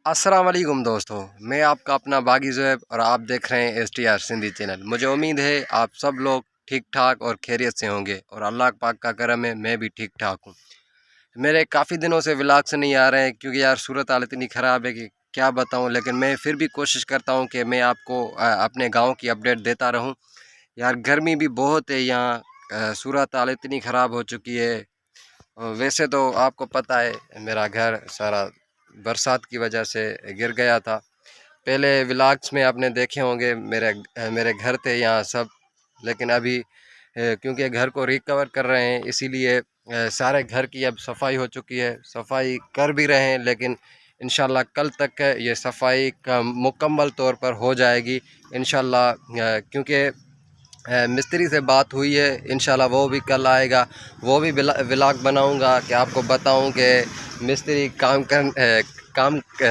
अस्सलाम वालेकुम दोस्तों, मैं आपका अपना बागी ज़ुएब और आप देख रहे हैं STR सिंधी चैनल। मुझे उम्मीद है आप सब लोग ठीक ठाक और खैरियत से होंगे और अल्लाह पाक का करम है मैं भी ठीक ठाक हूँ। मेरे काफ़ी दिनों से व्लॉग्स नहीं आ रहे हैं क्योंकि यार सूरत हाल इतनी ख़राब है कि क्या बताऊँ, लेकिन मैं फिर भी कोशिश करता हूँ कि मैं आपको अपने गाँव की अपडेट देता रहूँ। यार गर्मी भी बहुत है यहाँ, सूरत हाल इतनी ख़राब हो चुकी है। वैसे तो आपको पता है मेरा घर सारा बरसात की वजह से गिर गया था। पहले व्लॉग्स में आपने देखे होंगे मेरे घर थे यहाँ सब, लेकिन अभी क्योंकि घर को रिकवर कर रहे हैं इसीलिए सारे घर की अब सफाई हो चुकी है, सफाई कर भी रहे हैं, लेकिन इंशाल्लाह कल तक ये सफाई का मुकम्मल तौर पर हो जाएगी इंशाल्लाह। क्योंकि मिस्त्री से बात हुई है, इंशाल्लाह वो भी कल आएगा, वो भी व्लॉग बनाऊंगा कि आपको बताऊं कि मिस्त्री काम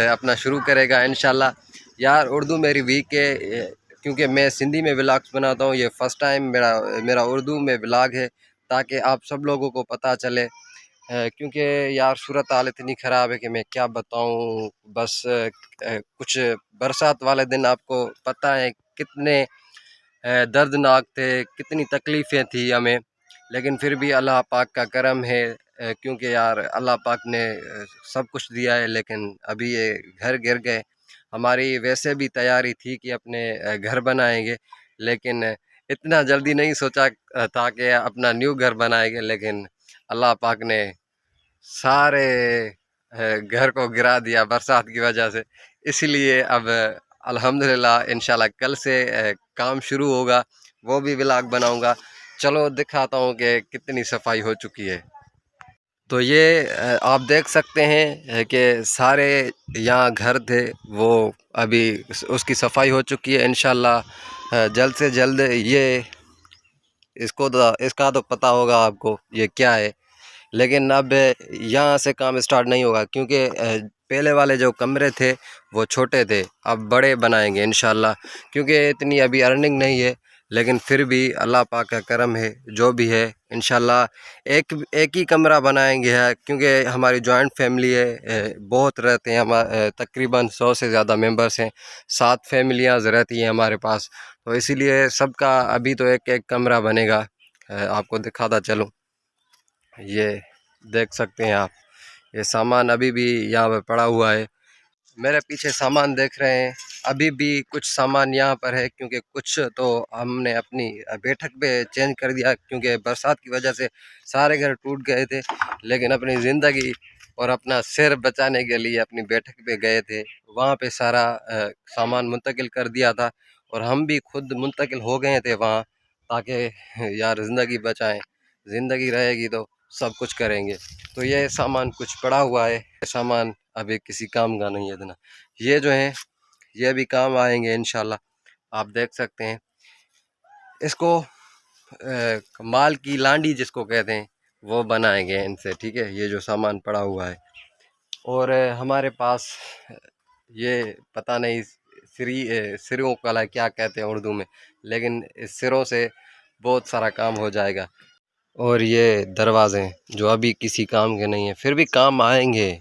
अपना शुरू करेगा इंशाल्लाह। यार उर्दू मेरी वीक है, क्योंकि मैं सिंधी में व्लॉग्स बनाता हूँ, ये फ़र्स्ट टाइम मेरा मेरा उर्दू में व्लॉग है ताकि आप सब लोगों को पता चले। क्योंकि यार सूरत हाल इतनी ख़राब है कि मैं क्या बताऊँ। बस कुछ बरसात वाले दिन आपको पता है कितने दर्दनाक थे, कितनी तकलीफ़ें थी हमें, लेकिन फिर भी अल्लाह पाक का करम है। क्योंकि यार अल्लाह पाक ने सब कुछ दिया है, लेकिन अभी ये घर गिर गए। हमारी वैसे भी तैयारी थी कि अपने घर बनाएंगे, लेकिन इतना जल्दी नहीं सोचा था कि अपना न्यू घर बनाएंगे, लेकिन अल्लाह पाक ने सारे घर को गिरा दिया बरसात की वजह से। इसलिए अब अल्हम्दुलिल्लाह इंशाल्लाह कल से काम शुरू होगा, वो भी व्लॉग बनाऊंगा। चलो दिखाता हूँ कि कितनी सफाई हो चुकी है। तो ये आप देख सकते हैं कि सारे यहाँ घर थे वो अभी उसकी सफाई हो चुकी है इंशाल्लाह। जल्द से जल्द ये इसका तो पता होगा आपको ये क्या है, लेकिन अब यहाँ से काम स्टार्ट नहीं होगा क्योंकि पहले वाले जो कमरे थे वो छोटे थे, अब बड़े बनाएंगे इंशाल्लाह। क्योंकि इतनी अभी अर्निंग नहीं है, लेकिन फिर भी अल्लाह पाक का करम है, जो भी है इंशाल्लाह एक एक ही कमरा बनाएंगे है। क्योंकि हमारी जॉइंट फैमिली है, बहुत रहते हैं, हम तकरीबन 100 से ज़्यादा मेंबर्स हैं, 7 फैमिलियाँ रहती हैं हमारे पास, तो इसीलिए सबका अभी तो एक एक कमरा बनेगा। आपको दिखाता चलूँ, ये देख सकते हैं आप, ये सामान अभी भी यहाँ पे पड़ा हुआ है। मेरे पीछे सामान देख रहे हैं, अभी भी कुछ सामान यहाँ पर है, क्योंकि कुछ तो हमने अपनी बैठक पे चेंज कर दिया क्योंकि बरसात की वजह से सारे घर टूट गए थे। लेकिन अपनी ज़िंदगी और अपना सिर बचाने के लिए अपनी बैठक पे गए थे, वहाँ पे सारा सामान मुंतकिल कर दिया था और हम भी खुद मुंतकिल हो गए थे वहाँ, ताकि यार ज़िंदगी बचाएं। ज़िंदगी रहेगी तो सब कुछ करेंगे। तो ये सामान कुछ पड़ा हुआ है, सामान अभी किसी काम का नहीं है इतना। ये जो है ये भी काम आएंगे इंशाल्लाह। आप देख सकते हैं इसको माल की लांडी जिसको कहते हैं वो बनाएंगे इनसे, ठीक है। ये जो सामान पड़ा हुआ है, और हमारे पास ये पता नहीं सिरों कला क्या कहते हैं उर्दू में, लेकिन इस सिरों से बहुत सारा काम हो जाएगा। और ये दरवाज़े जो अभी किसी काम के नहीं है फिर भी काम आएंगे,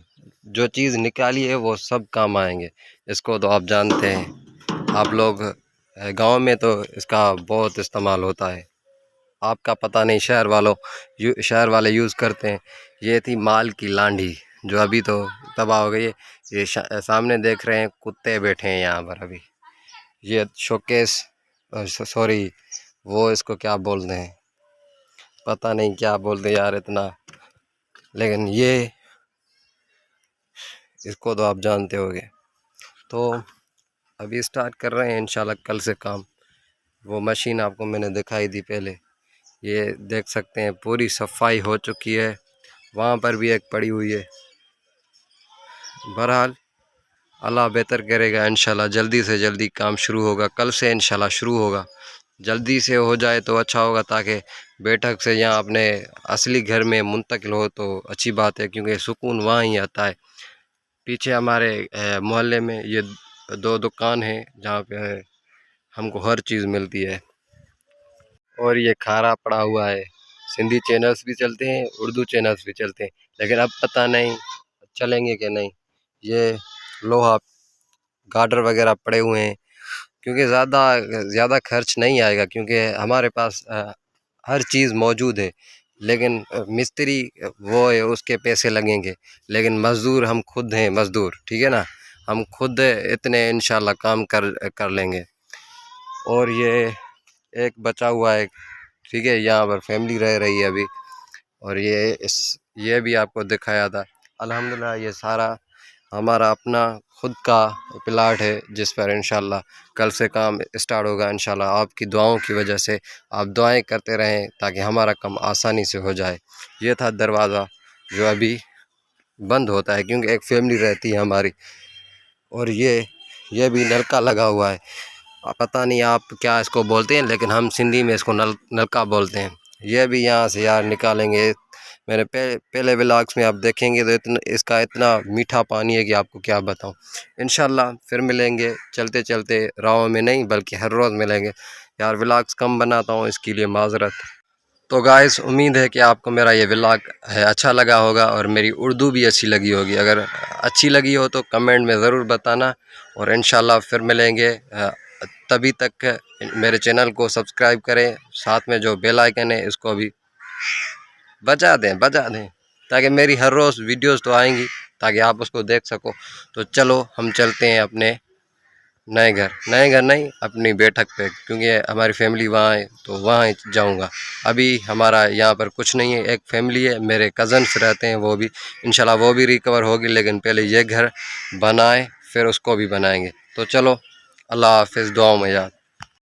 जो चीज़ निकाली है वो सब काम आएंगे। इसको तो आप जानते हैं, आप लोग गांव में तो इसका बहुत इस्तेमाल होता है, आपका पता नहीं, शहर वाले यूज़ करते हैं। ये थी माल की लांडी जो अभी तो तबाह हो गई है। ये सामने देख रहे हैं कुत्ते बैठे हैं यहाँ पर अभी। ये शोकेस, सॉरी वो इसको क्या बोलते हैं, पता नहीं क्या बोलते हैं यार इतना, लेकिन ये इसको तो आप जानते होंगे। तो अभी स्टार्ट कर रहे हैं इंशाल्लाह कल से काम। वो मशीन आपको मैंने दिखाई दी पहले, ये देख सकते हैं पूरी सफाई हो चुकी है। वहाँ पर भी एक पड़ी हुई है। बहरहाल अल्लाह बेहतर करेगा, इंशाल्लाह जल्दी से जल्दी काम शुरू होगा, कल से इंशाल्लाह शुरू होगा। जल्दी से हो जाए तो अच्छा होगा, ताकि बैठक से यहाँ अपने असली घर में मुंतकिल हो तो अच्छी बात है, क्योंकि सुकून वहाँ ही आता है। पीछे हमारे मोहल्ले में ये 2 दुकान हैं जहाँ पे हमको हर चीज़ मिलती है। और ये खारा पड़ा हुआ है, सिंधी चैनल्स भी चलते हैं, उर्दू चैनल्स भी चलते हैं, लेकिन अब पता नहीं चलेंगे कि नहीं। ये लोहा गार्डर वगैरह पड़े हुए हैं, क्योंकि ज़्यादा खर्च नहीं आएगा, क्योंकि हमारे पास हर चीज़ मौजूद है। लेकिन मिस्त्री वो है, उसके पैसे लगेंगे, लेकिन मज़दूर हम खुद हैं, मज़दूर, ठीक है ना, हम खुद इतने इंशाल्लाह काम कर लेंगे। और ये एक बचा हुआ है, ठीक है, यहाँ पर फैमिली रह रही है अभी। और ये भी आपको दिखाया था। अल्हम्दुलिल्लाह ये सारा हमारा अपना खुद का प्लाट है, जिस पर इंशाल्लाह कल से काम स्टार्ट होगा इंशाल्लाह। आपकी दुआओं की वजह से आप दुआएं करते रहें ताकि हमारा काम आसानी से हो जाए। ये था दरवाज़ा जो अभी बंद होता है, क्योंकि एक फैमिली रहती है हमारी। और ये भी नलका लगा हुआ है, पता नहीं आप क्या इसको बोलते हैं, लेकिन हम सिंधी में इसको नलका बोलते हैं। ये भी यहाँ से यार निकालेंगे। मैंने पहले व्लॉग्स में आप देखेंगे तो इसका इतना मीठा पानी है कि आपको क्या बताऊं। इंशाल्लाह फिर मिलेंगे चलते चलते, राहों में नहीं बल्कि हर रोज़ मिलेंगे। यार व्लॉग्स कम बनाता हूँ, इसके लिए माजरत। तो गाइस, उम्मीद है कि आपको मेरा ये व्लॉग है अच्छा लगा होगा और मेरी उर्दू भी अच्छी लगी होगी। अगर अच्छी लगी हो तो कमेंट में ज़रूर बताना, और इंशाल्लाह फिर मिलेंगे। तभी तक मेरे चैनल को सब्सक्राइब करें, साथ में जो बेल आइकन है इसको भी बजा दें, ताकि मेरी हर रोज़ वीडियोस तो आएंगी, ताकि आप उसको देख सको। तो चलो हम चलते हैं अपने नए घर नहीं, अपनी बैठक पे, क्योंकि हमारी फैमिली वहाँ है तो वहाँ जाऊँगा। अभी हमारा यहाँ पर कुछ नहीं है, एक फैमिली है, मेरे कज़न्स रहते हैं, वो भी इंशाल्लाह वो भी रिकवर होगी, लेकिन पहले ये घर बनाए फिर उसको भी बनाएंगे। तो चलो, अल्लाह हाफ़िज़, दुआओं में याद।